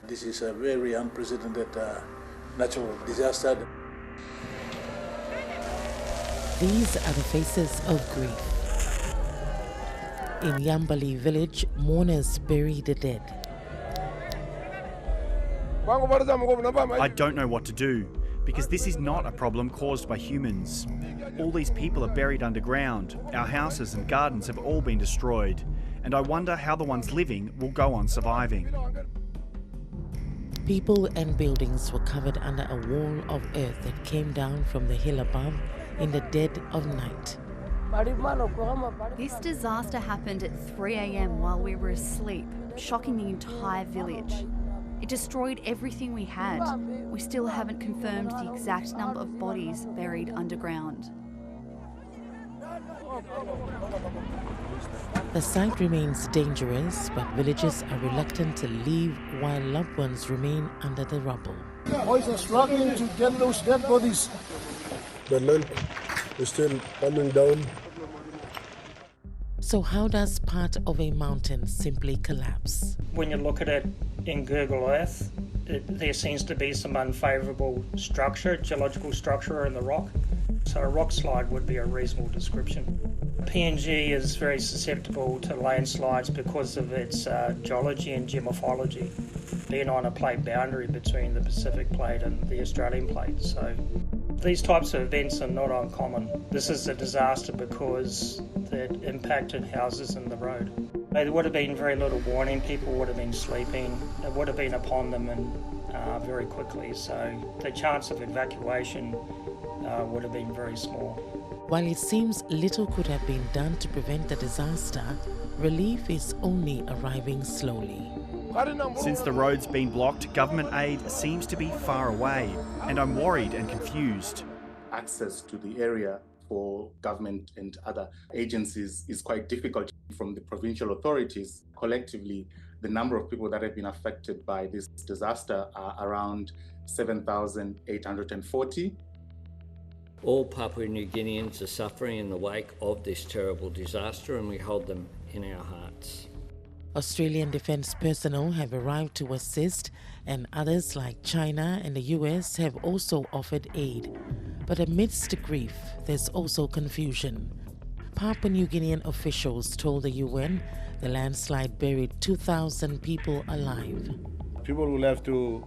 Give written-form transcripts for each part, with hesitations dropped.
This is a very unprecedented natural disaster. These are the faces of grief. In Yamb village, mourners bury the dead. I don't know what to do, because this is not a problem caused by humans. All these people are buried underground. Our houses and gardens have all been destroyed, and I wonder how the ones living will go on surviving. People and buildings were covered under a wall of earth that came down from the hill above in the dead of night. This disaster happened at 3 a.m. while we were asleep, shocking the entire village. It destroyed everything we had. We still haven't confirmed the exact number of bodies buried underground. The site remains dangerous, but villagers are reluctant to leave while loved ones remain under the rubble. Boys are struggling to get those dead bodies. The land is still coming down. So how does part of a mountain simply collapse? When you look at it in Google Earth, there seems to be some unfavourable structure, geological structure in the rock. So a rock slide would be a reasonable description. PNG is very susceptible to landslides because of its geology and geomorphology, being on a plate boundary between the Pacific plate and the Australian plate. So these types of events are not uncommon. This is a disaster because it impacted houses and the road. There would have been very little warning. People would have been sleeping. It would have been upon them and very quickly. So the chance of evacuation would have been very small. While it seems little could have been done to prevent the disaster, relief is only arriving slowly. Since the road's been blocked, government aid seems to be far away, and I'm worried and confused. Access to the area for government and other agencies is quite difficult. From the provincial authorities, collectively, the number of people that have been affected by this disaster are around 7,840. All Papua New Guineans are suffering in the wake of this terrible disaster, and we hold them in our hearts. Australian defence personnel have arrived to assist, and others like China and the US have also offered aid. But amidst the grief, there's also confusion. Papua New Guinean officials told the UN the landslide buried 2,000 people alive. People will have to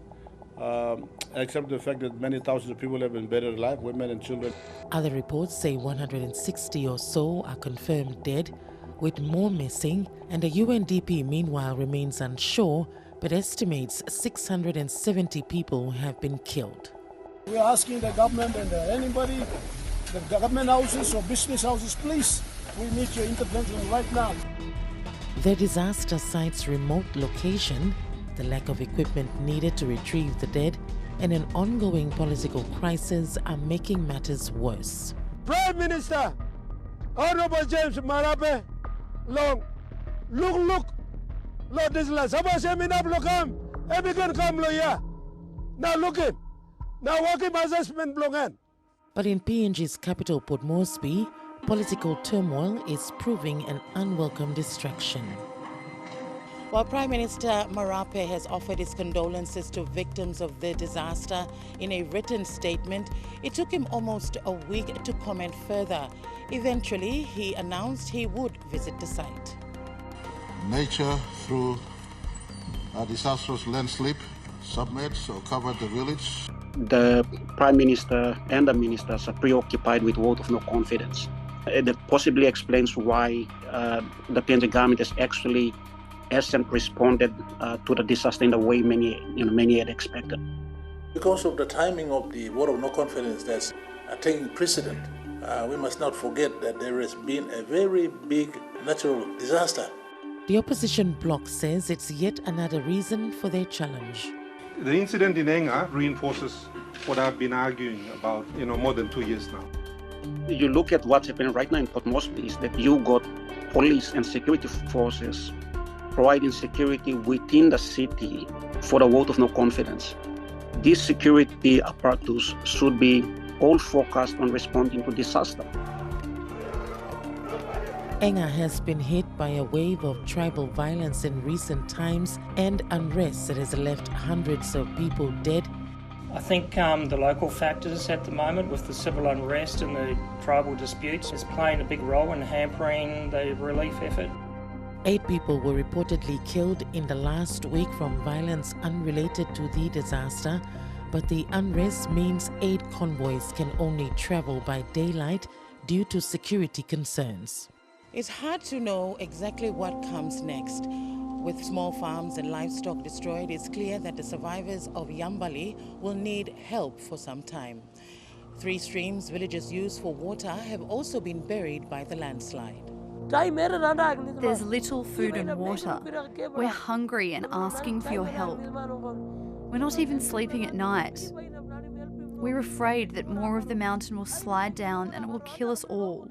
accept the fact that many thousands of people have been buried alive, women and children. Other reports say 160 or so are confirmed dead, with more missing, and the UNDP meanwhile remains unsure, but estimates 670 people have been killed. We are asking the government and anybody, the government houses or business houses, please, we need your intervention right now. The disaster site's remote location, the lack of equipment needed to retrieve the dead, and an ongoing political crisis are making matters worse. Prime Minister, Honorable James Marape, Long, look, Lord, this is now looking, now working assessment blogan. But in PNG's capital, Port Moresby, political turmoil is proving an unwelcome distraction. Well, Prime Minister Marape has offered his condolences to victims of the disaster in a written statement. It took him almost a week to comment further. Eventually, he announced he would visit the site. Nature, through a disastrous landslide, submerged or covered the village. The Prime Minister and the ministers are preoccupied with vote of no confidence. That possibly explains why the PNG government has actually hasn't responded to the disaster in the way many had expected. Because of the timing of the vote of no confidence that's taking precedent, we must not forget that there has been a very big natural disaster. The opposition bloc says it's yet another reason for their challenge. The incident in Enga reinforces what I've been arguing about, more than 2 years now. You look at what's happening right now in Port Moresby is that you got police and security forces providing security within the city for the vote of no confidence. This security apparatus should be all focused on responding to disaster. Enga has been hit by a wave of tribal violence in recent times and unrest that has left hundreds of people dead. I think the local factors at the moment with the civil unrest and the tribal disputes is playing a big role in hampering the relief effort. 8 people were reportedly killed in the last week from violence unrelated to the disaster, but the unrest means aid convoys can only travel by daylight due to security concerns. It's hard to know exactly what comes next. With small farms and livestock destroyed, it's clear that the survivors of Yamb will need help for some time. 3 streams villages use for water have also been buried by the landslide. There's little food and water. We're hungry and asking for your help. We're not even sleeping at night. We're afraid that more of the mountain will slide down and it will kill us all.